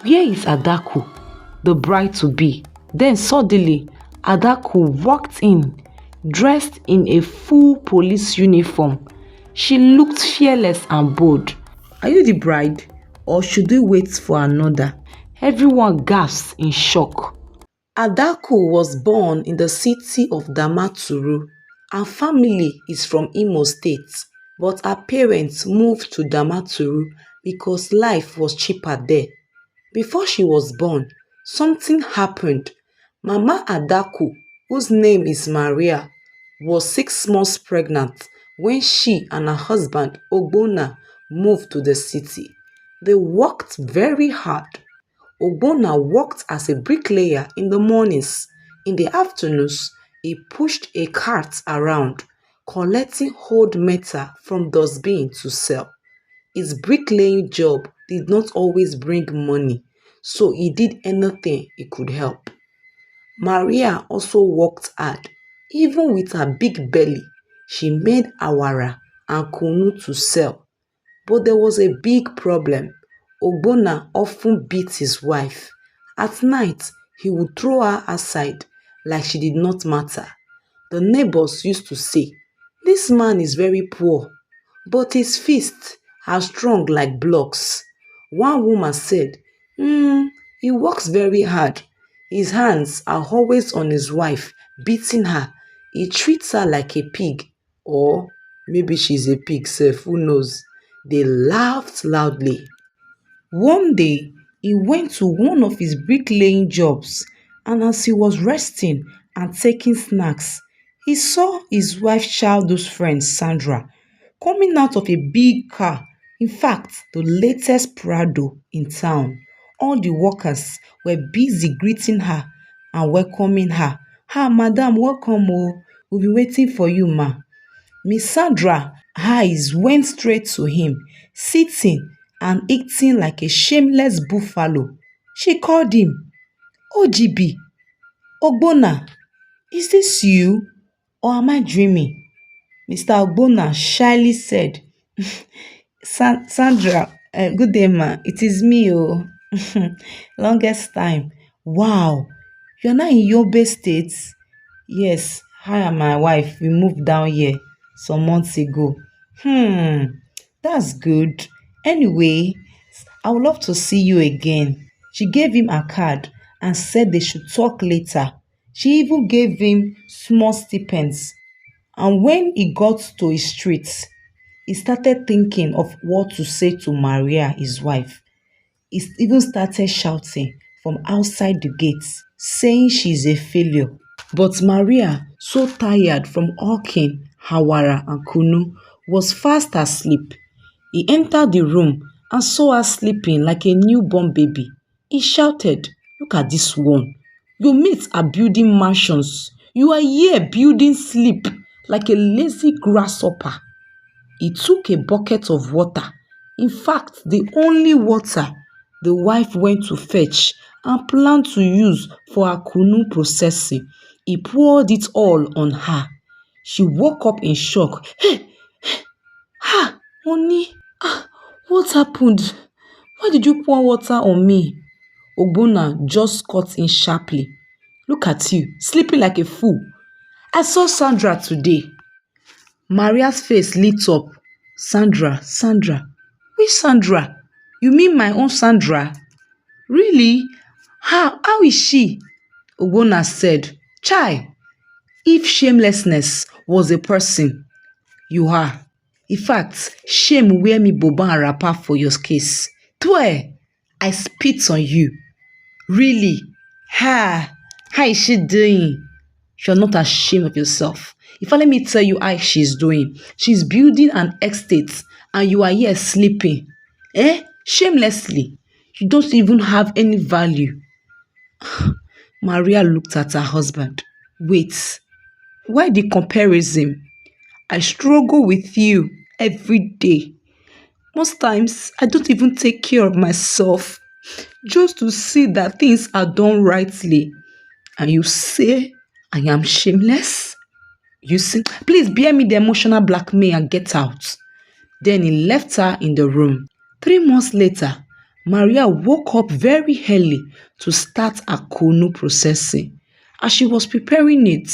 Where is Adaku, the bride-to-be? Then suddenly, Adaku walked in, dressed in a full police uniform. She looked fearless and bold. Are you the bride, or should we wait for another? Everyone gasped in shock. Adaku was born in the city of Damaturu. Her family is from Imo State, but her parents moved to Damaturu because life was cheaper there. Before she was born, something happened. Mama Adaku, whose name is Maria, was 6 months pregnant when she and her husband Ogbonna moved to the city. They worked very hard. Ogbonna worked as a bricklayer in the mornings. In the afternoons, he pushed a cart around, collecting old metal from dustbin to sell. His bricklaying job did not always bring money, so he did anything he could help. Maria also worked hard. Even with her big belly, she made awara and kunu to sell. But there was a big problem. Ogbonna often beat his wife. At night, he would throw her aside like she did not matter. The neighbors used to say, "This man is very poor, but his fists are strong like blocks." One woman said, he works very hard. His hands are always on his wife, beating her. He treats her like a pig. Or maybe she's a pig sef, who knows? They laughed loudly. One day, he went to one of his bricklaying jobs, and as he was resting and taking snacks, he saw his wife's childhood friend Sandra coming out of a big car. In fact, the latest Prado in town. All the workers were busy greeting her and welcoming her. "Ah, madam, welcome oh. We'll be waiting for you, ma." Miss Sandra eyes went straight to him, sitting and eating like a shameless buffalo. She called him, "OGB, Ogbonna, is this you, or am I dreaming?" Mr. Ogbonna shyly said, Sandra, good day ma, it is me oh. Longest time. Wow, you're not in Yobe State? Yes, I and my wife, we moved down here some months ago. That's good. Anyway, I would love to see you again. She gave him a card and said they should talk later. She even gave him small stipends. And when he got to his street, he started thinking of what to say to Maria, his wife. He even started shouting from outside the gates, saying she's a failure. But Maria, so tired from hawking hawara and kunu, was fast asleep. He entered the room and saw her sleeping like a newborn baby. He shouted, "Look at this one. Your mates are building mansions. You are here building sleep like a lazy grasshopper." He took a bucket of water. In fact, the only water the wife went to fetch and planned to use for her kunu processing. He poured it all on her. She woke up in shock. "Hey, honey, what happened? Why did you pour water on me?" Ogbonna just cut in sharply. "Look at you, sleeping like a fool. I saw Sandra today." Maria's face lit up. Sandra. Which Sandra? You mean my own Sandra? Really? How is she?" Ogbonna said, "Chai, if shamelessness was a person, you are. In fact, shame wear me boba and wrapper for your case. Twe, I spit on you. Really? How is she doing? You're not ashamed of yourself. If I let me tell you how she's doing. She's building an estate and you are here sleeping. Shamelessly. You don't even have any value." Maria looked at her husband. "Wait, why the comparison? I struggle with you every day. Most times, I don't even take care of myself just to see that things are done rightly. And you say I am shameless? You see, please bear me the emotional blackmail and get out." Then he left her in the room. 3 months later, Maria woke up very early to start her kunu processing. As she was preparing it,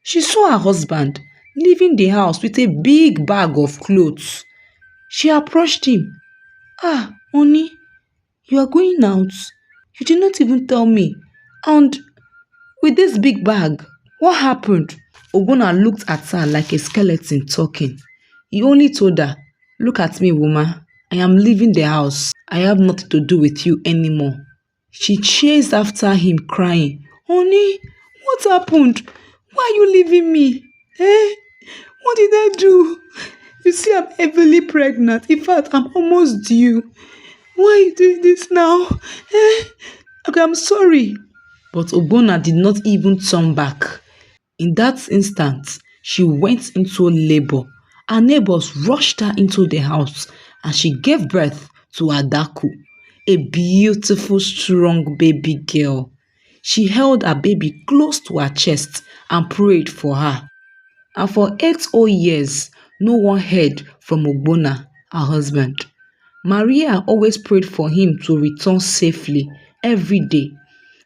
she saw her husband leaving the house with a big bag of clothes. She approached him. Ah, honey, you are going out? You did not even tell me. And with this big bag, what happened? Ogbonna looked at her like a skeleton talking. He only told her, "Look at me, woman. I am leaving the house. I have nothing to do with you anymore." She chased after him, crying, "Honey, what happened? Why are you leaving me? Eh? What did I do? You see, I'm heavily pregnant. In fact, I'm almost due. Why are you doing this now? Eh? Okay, I'm sorry." But Ogbonna did not even turn back. In that instant, she went into labor. Her neighbors rushed her into the house and she gave birth to Adaku, a beautiful, strong baby girl. She held her baby close to her chest and prayed for her. And for 8 whole years, no one heard from Ogbonna, her husband. Maria always prayed for him to return safely every day.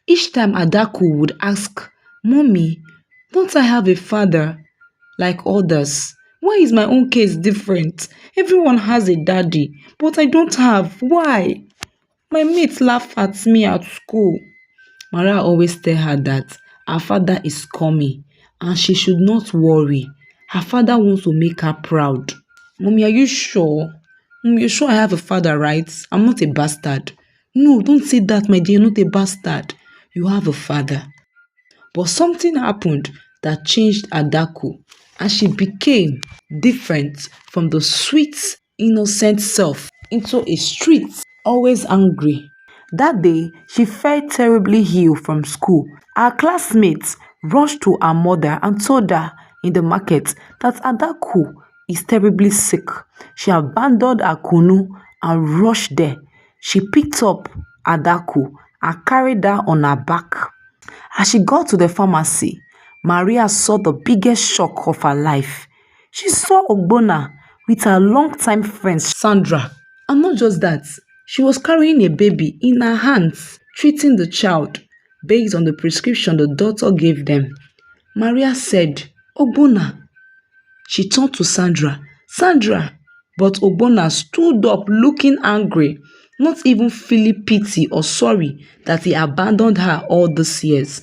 Each time Adaku would ask, "Mommy, don't I have a father like others? Why is my own case different? Everyone has a daddy, but I don't have. Why? My mates laugh at me at school." Maria always tell her that her father is coming and she should not worry. Her father wants to make her proud. "Mommy, are you sure? Mommy, you sure I have a father, right? I'm not a bastard." "No, don't say that, my dear, not a bastard. You have a father." But something happened that changed Adaku and she became different from the sweet, innocent self into a street, always angry. That day, she felt terribly ill from school. Her classmates rushed to her mother and told her in the market that Adaku is terribly sick. She abandoned her kunu and rushed there. She picked up Adaku and carried her on her back. As she got to the pharmacy, Maria saw the biggest shock of her life. She saw Ogbonna with her longtime friend Sandra. And not just that, she was carrying a baby in her hands, treating the child based on the prescription the doctor gave them. Maria said, "Ogbonna." She turned to Sandra. "Sandra." But Ogbonna stood up looking angry, not even feeling pity or sorry that he abandoned her all these years.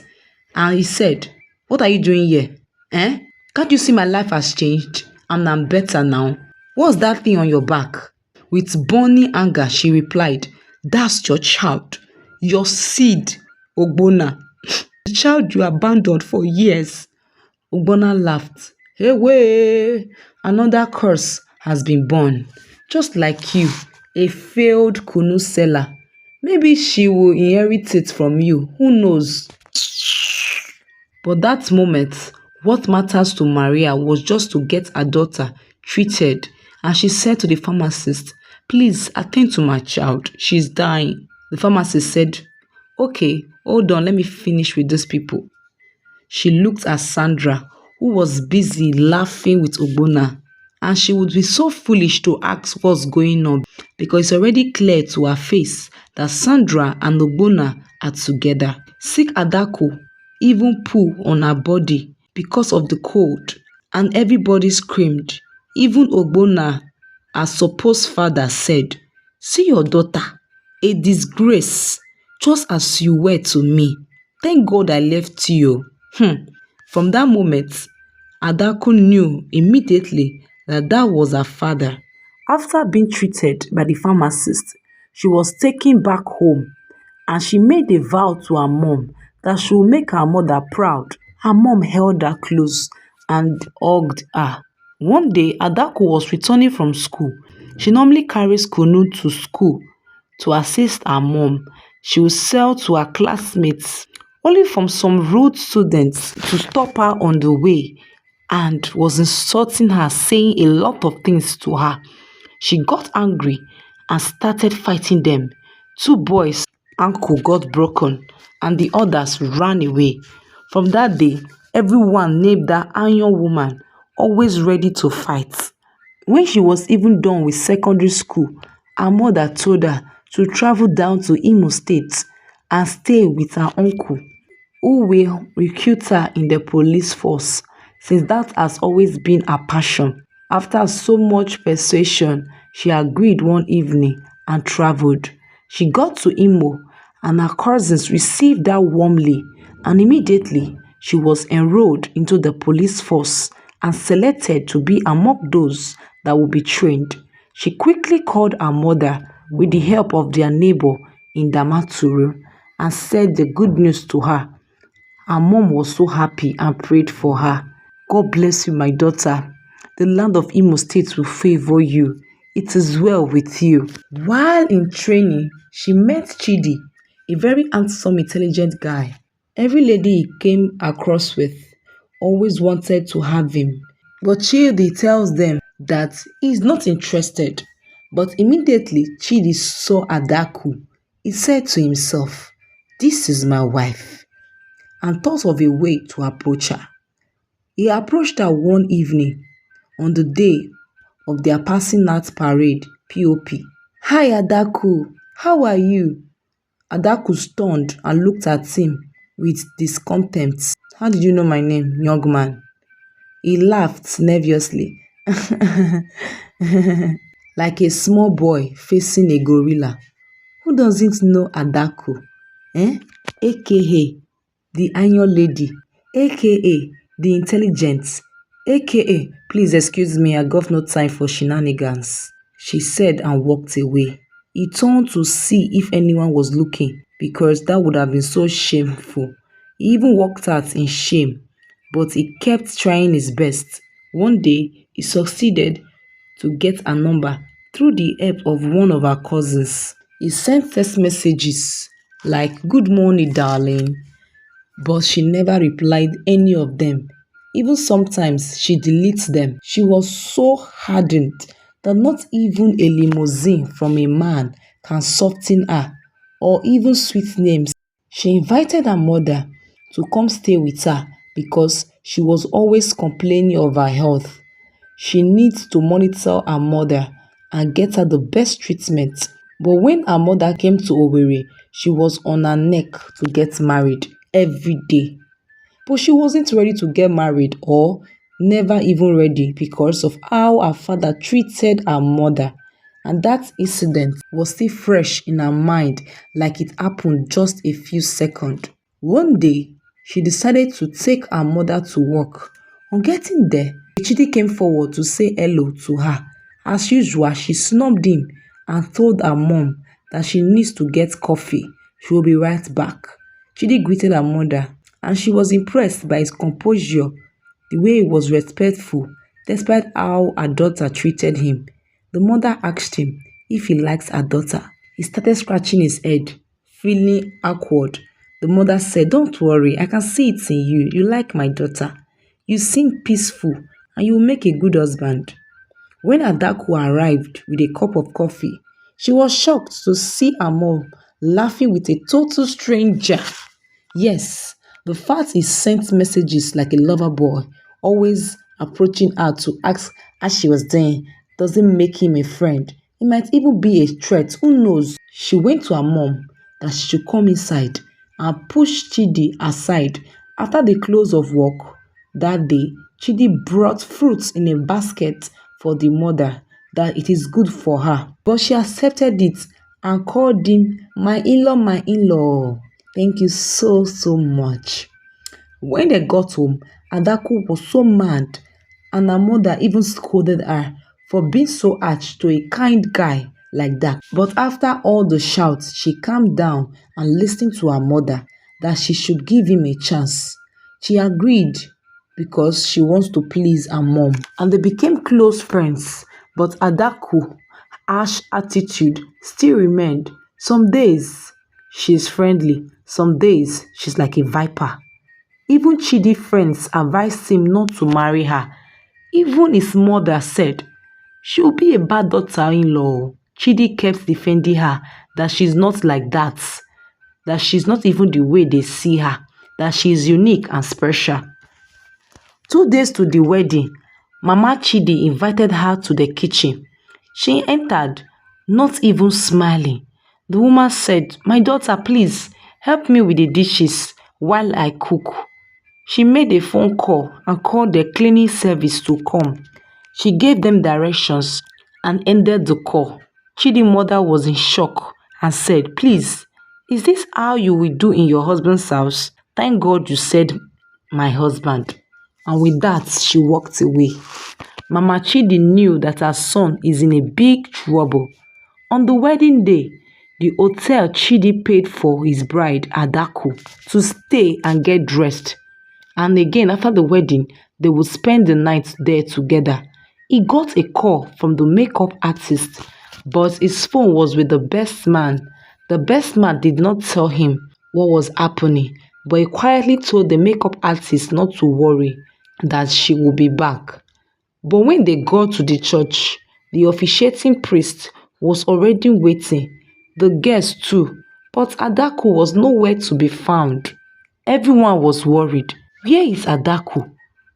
And he said, "What are you doing here? Eh? Can't you see my life has changed and I'm better now? What's that thing on your back?" With burning anger, she replied, "That's your child, your seed, Ogbonna. The child you abandoned for years." Ogbonna laughed. "Hey, way! Another curse has been born. Just like you, a failed kunu seller. Maybe she will inherit it from you. Who knows?" But that moment, what matters to Maria was just to get her daughter treated. And she said to the pharmacist, "Please attend to my child. She's dying." The pharmacist said, "Okay, hold on, let me finish with these people." She looked at Sandra, who was busy laughing with Ogbonna, and she would be so foolish to ask what's going on because it's already clear to her face that Sandra and Ogbonna are together. Sick Adaku even poo on her body because of the cold, and everybody screamed. Even Ogbonna, her supposed father, said, "See your daughter, a disgrace, just as you were to me. Thank God I left you." From that moment, Adaku knew immediately that that was her father. After being treated by the pharmacist, she was taken back home and she made a vow to her mom that she would make her mother proud. Her mom held her close and hugged her. One day, Adaku was returning from school. She normally carries kunu to school to assist her mom. She would sell to her classmates, only from some rude students to stop her on the way and was insulting her, saying a lot of things to her. She got angry and started fighting them. Two boys' ankle got broken and the others ran away. From that day, everyone named that iron woman, always ready to fight. When she was even done with secondary school, her mother told her to travel down to Imo State and stay with her uncle, who will recruit her in the police force, since that has always been her passion. After so much persuasion, she agreed one evening and traveled. She got to Imo and her cousins received her warmly, and immediately she was enrolled into the police force and selected to be among those that would be trained. She quickly called her mother with the help of their neighbor in Damaturu and said the good news to her. Her mom was so happy and prayed for her. God bless you, my daughter. The land of Imo State will favor you. It is well with you. While in training, she met Chidi, a very handsome, intelligent guy. Every lady he came across with always wanted to have him. But Chidi tells them that he is not interested. But immediately Chidi saw Adaku. He said to himself, "This is my wife," and thought of a way to approach her. He approached her one evening on the day of their passing out parade (POP). "Hi Adaku, how are you?" Adaku stunned and looked at him with discontent. "How did you know my name, young man?" He laughed nervously, like a small boy facing a gorilla. Who doesn't know Adaku? Eh? AKA the Iron Lady, aka the Intelligent, aka please excuse me, I got no time for shenanigans, she said and walked away. He turned to see if anyone was looking because that would have been so shameful. He even walked out in shame, but he kept trying his best. One day, he succeeded to get a number through the help of one of her cousins. He sent text messages like, "Good morning, darling," but she never replied any of them. Even sometimes she deletes them. She was so hardened that not even a limousine from a man can soften her, or even sweet names. She invited her mother to come stay with her because she was always complaining of her health. She needs to monitor her mother and get her the best treatment. But when her mother came to Owerri, she was on her neck to get married every day. But she wasn't ready to get married, or never even ready, because of how her father treated her mother. And that incident was still fresh in her mind, like it happened just a few seconds. One day, she decided to take her mother to work. On getting there, Chidi came forward to say hello to her. As usual, she snubbed him and told her mom that she needs to get coffee. She will be right back. Chidi greeted her mother and she was impressed by his composure, the way he was respectful, despite how her daughter treated him. The mother asked him if he likes her daughter. He started scratching his head, feeling awkward. The mother said, "Don't worry, I can see it in you. You like my daughter. You seem peaceful and you will make a good husband." When Adaku arrived with a cup of coffee, she was shocked to see her mom laughing with a total stranger. Yes, the fact he sent messages like a lover boy, always approaching her to ask how she was doing, doesn't make him a friend. It might even be a threat, who knows? She went to her mom that she should come inside and push Chidi aside. After the close of work that day, Chidi brought fruits in a basket for the mother that it is good for her. But she accepted it and called him my in-law, my in-law. Thank you so, so much. When they got home, Adaku was so mad and her mother even scolded her for being so harsh to a kind guy like that. But after all the shouts, she calmed down and listened to her mother that she should give him a chance. She agreed because she wants to please her mom. And they became close friends. But Adaku harsh attitude still remained. Some days she's friendly, some days she's like a viper. Even Chidi friends advised him not to marry her. Even his mother said, "She'll be a bad daughter-in-law." Chidi kept defending her that she's not like that she's not even the way they see her, that she's unique and special. 2 days to the wedding, Mama Chidi invited her to the kitchen. She entered, not even smiling. The woman said, "My daughter, please help me with the dishes while I cook." She made a phone call and called the cleaning service to come. She gave them directions and ended the call. Chidi's mother was in shock and said, "Please, is this how you will do in your husband's house? Thank God you said my husband." And with that, she walked away. Mama Chidi knew that her son is in a big trouble. On the wedding day, the hotel Chidi paid for his bride, Adaku, to stay and get dressed. And again, after the wedding, they would spend the night there together. He got a call from the makeup artist, but his phone was with the best man. The best man did not tell him what was happening, but he quietly told the makeup artist not to worry, that she will be back. But when they got to the church, the officiating priest was already waiting, the guests too, but Adaku was nowhere to be found. Everyone was worried. Where is Adaku,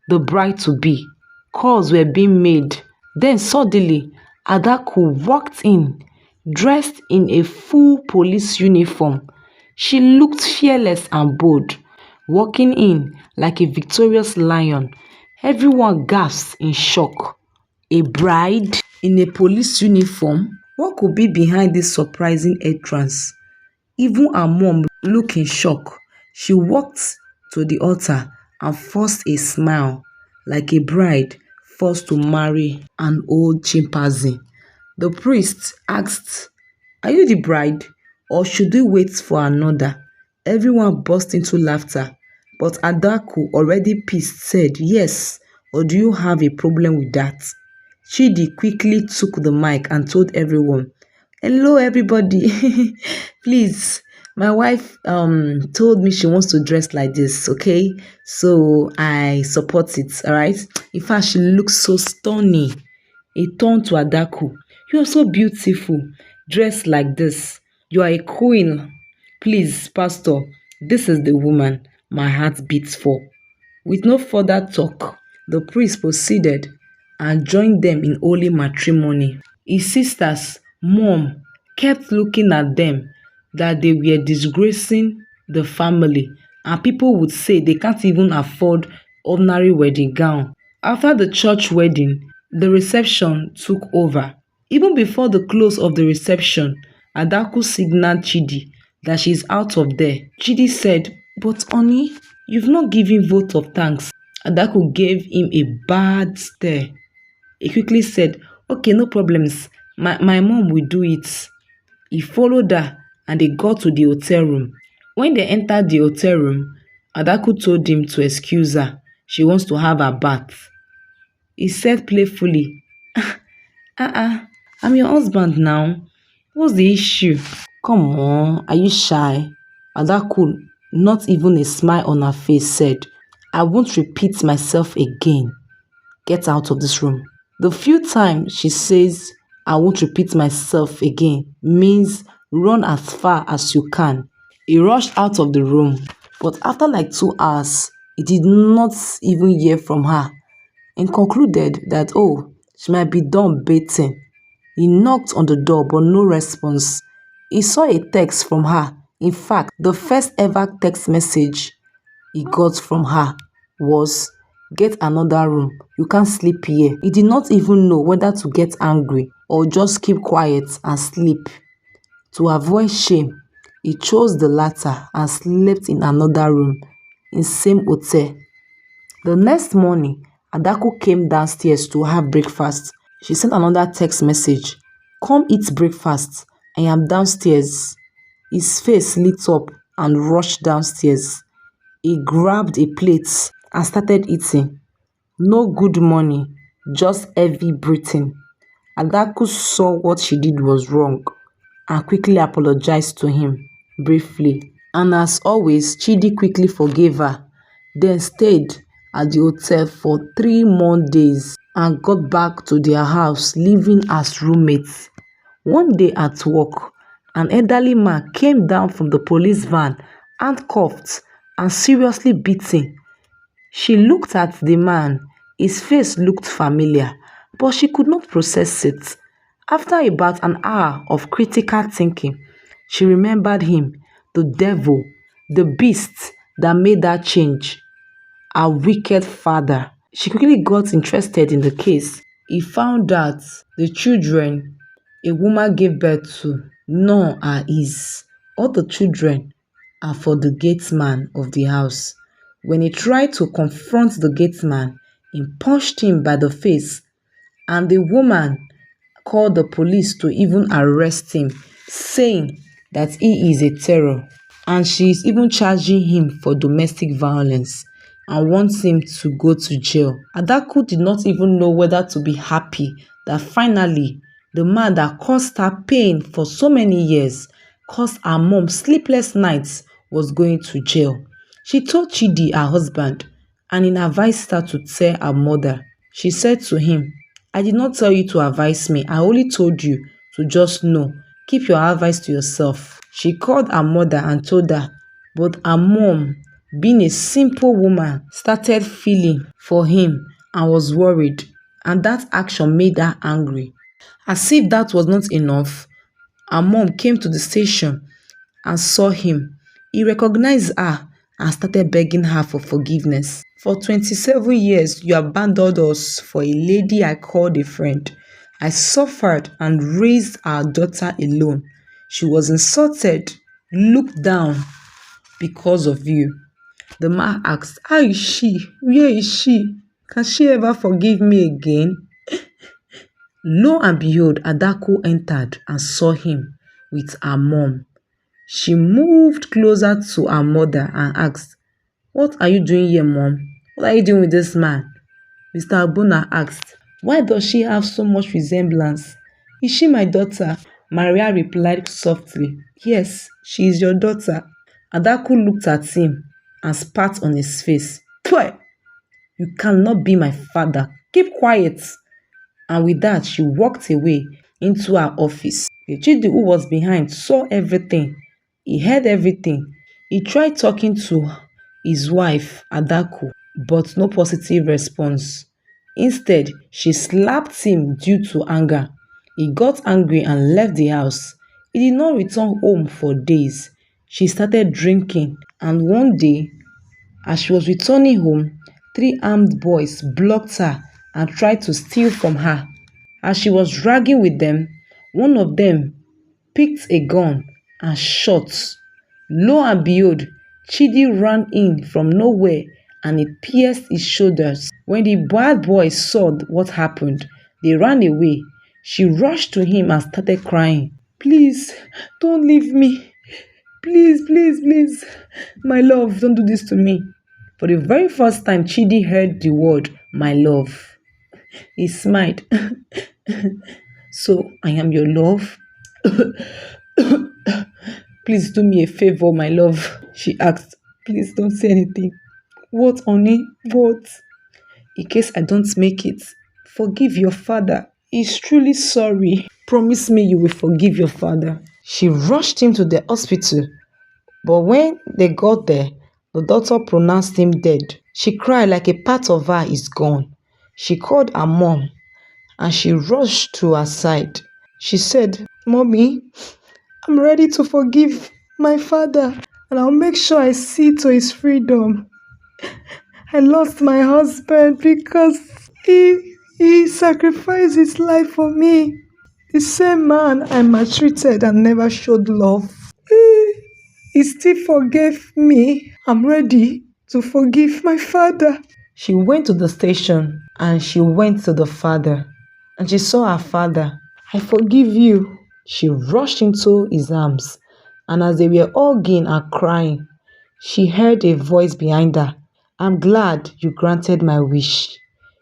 the bride to be? Calls were being made. Then suddenly, Adaku walked in, dressed in a full police uniform. She looked fearless and bold, walking in like a victorious lion. Everyone gasped in shock. A bride in a police uniform? What could be behind this surprising entrance? Even her mom looked in shock. She walked to the altar and forced a smile, like a bride forced to marry an old chimpanzee. The priest asked, "Are you the bride, or should we wait for another?" Everyone burst into laughter, but Adaku, already pissed, said, "Yes, or do you have a problem with that?" Chidi quickly took the mic and told everyone, "Hello, everybody. Please, my wife told me she wants to dress like this, okay? So I support it, all right? In fact, she looks so stunning." He turned to Adaku. "You are so beautiful, dressed like this. You are a queen. Please, Pastor, this is the woman my heart beats for." With no further talk, the priest proceeded and joined them in holy matrimony. His sisters, mom, kept looking at them that they were disgracing the family, and people would say they can't even afford ordinary wedding gown. After the church wedding, the reception took over. Even before the close of the reception, Adaku signaled Chidi that she's out of there. Chidi said, "But honey, you've not given vote of thanks." Adaku gave him a bad stare. He quickly said, "Okay, no problems. My mom will do it." He followed her and they got to the hotel room. When they entered the hotel room, Adaku told him to excuse her. She wants to have her bath. He said playfully, I'm your husband now. What's the issue?" "Come on, are you shy?" Adaku, not even a smile on her face, said, "I won't repeat myself again. Get out of this room." The few times she says, "I won't repeat myself again," means run as far as you can. He rushed out of the room, but after like 2 hours, he did not even hear from her and concluded that, she might be done bathing. He knocked on the door, but no response. He saw a text from her. In fact, the first ever text message he got from her was, "Get another room. You can't sleep here." He did not even know whether to get angry or just keep quiet and sleep. To avoid shame, he chose the latter and slept in another room in same hotel. The next morning, Adaku came downstairs to have breakfast. She sent another text message. "Come eat breakfast. I am downstairs." His face lit up and rushed downstairs. He grabbed a plate and started eating. No good morning, just heavy breathing. Adaku saw what she did was wrong and quickly apologized to him briefly. And as always, Chidi quickly forgave her, then stayed at the hotel for 3 more days and got back to their house living as roommates. One day at work, an elderly man came down from the police van, handcuffed and seriously beaten. She looked at the man. His face looked familiar, but she could not process it. After about an hour of critical thinking, She remembered him, the devil, the beast that made her change, her wicked father. She quickly got interested in the case. He found out the children a woman gave birth to, none are his. All the children are for the gateman of the house. When he tried to confront the gateman, he punched him by the face, and the woman called the police to even arrest him, saying that he is a terror. And she is even charging him for domestic violence and wants him to go to jail. Adaku did not even know whether to be happy that finally the man that caused her pain for so many years, caused her mom sleepless nights, was going to jail. She told Chidi, her husband, and he advised her to tell her mother. She said to him, "I did not tell you to advise me. I only told you to just know. Keep your advice to yourself." She called her mother and told her, but her mom, being a simple woman, started feeling for him and was worried, and that action made her angry. As if that was not enough, her mom came to the station and saw him. He recognized her and started begging her for forgiveness. "For 27 years, you abandoned us for a lady I called a friend. I suffered and raised our daughter alone. She was insulted, looked down because of you." The man asked, "How is she? Where is she? Can she ever forgive me again?" Lo and behold, Adaku entered and saw him with her mom. She moved closer to her mother and asked, "What are you doing here, Mom? What are you doing with this man?" Mr. Abuna asked, "Why does she have so much resemblance? Is she my daughter?" Maria replied softly, "Yes, she is your daughter." Adaku looked at him and spat on his face. "Pwah! You cannot be my father. Keep quiet." And with that, she walked away into her office. The Chidi who was behind saw everything. He heard everything. He tried talking to his wife, Adaku, but no positive response. Instead, she slapped him due to anger. He got angry and left the house. He did not return home for days. She started drinking, and one day, as she was returning home, 3 armed boys blocked her and tried to steal from her. As she was dragging with them, one of them picked a gun and shot. Lo and behold, Chidi ran in from nowhere and it pierced his shoulders. When the bad boys saw what happened, they ran away. She rushed to him and started crying. "Please, don't leave me. Please, please, please. My love, don't do this to me." For the very first time, Chidi heard the word, "my love." He smiled. "So, I am your love?" "Please do me a favor, my love," she asked. "Please don't say anything." "What, honey? What?" "In case I don't make it, forgive your father. He's truly sorry. Promise me you will forgive your father." She rushed him to the hospital, but when they got there, the doctor pronounced him dead. She cried like a part of her is gone. She called her mom and she rushed to her side. She said, "Mommy, I'm ready to forgive my father and I'll make sure I see to his freedom. I lost my husband because he sacrificed his life for me. The same man I maltreated and never showed love. He still forgave me. I'm ready to forgive my father." She went to the station and she went to the father and she saw her father. "I forgive you." She rushed into his arms, and as they were hugging and crying, she heard a voice behind her. "I'm glad you granted my wish."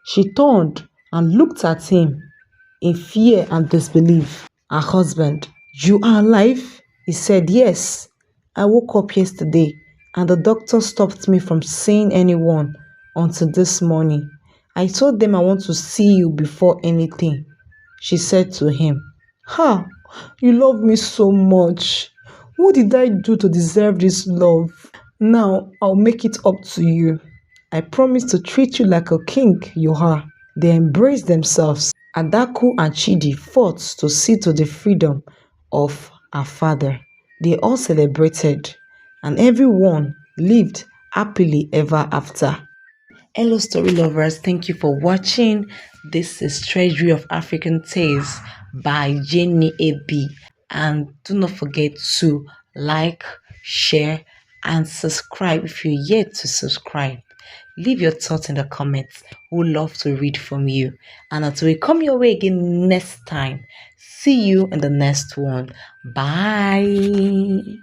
She turned and looked at him in fear and disbelief. Her husband, "You are alive?" He said, "Yes. I woke up yesterday and the doctor stopped me from seeing anyone until this morning. I told them I want to see you before anything." She said to him, "Ha, you love me so much. What did I do to deserve this love? Now I'll make it up to you. I promise to treat you like a king you are." They embraced themselves. Adaku and Chidi fought to see to the freedom of her father. They all celebrated, and everyone lived happily ever after. Hello, story lovers. Thank you for watching. This is Treasury of African Tales by Jenny A.B. And do not forget to like, share, and subscribe if you're yet to subscribe. Leave your thoughts in the comments. We'd love to read from you. And until we come your way again next time, see you in the next one. Bye.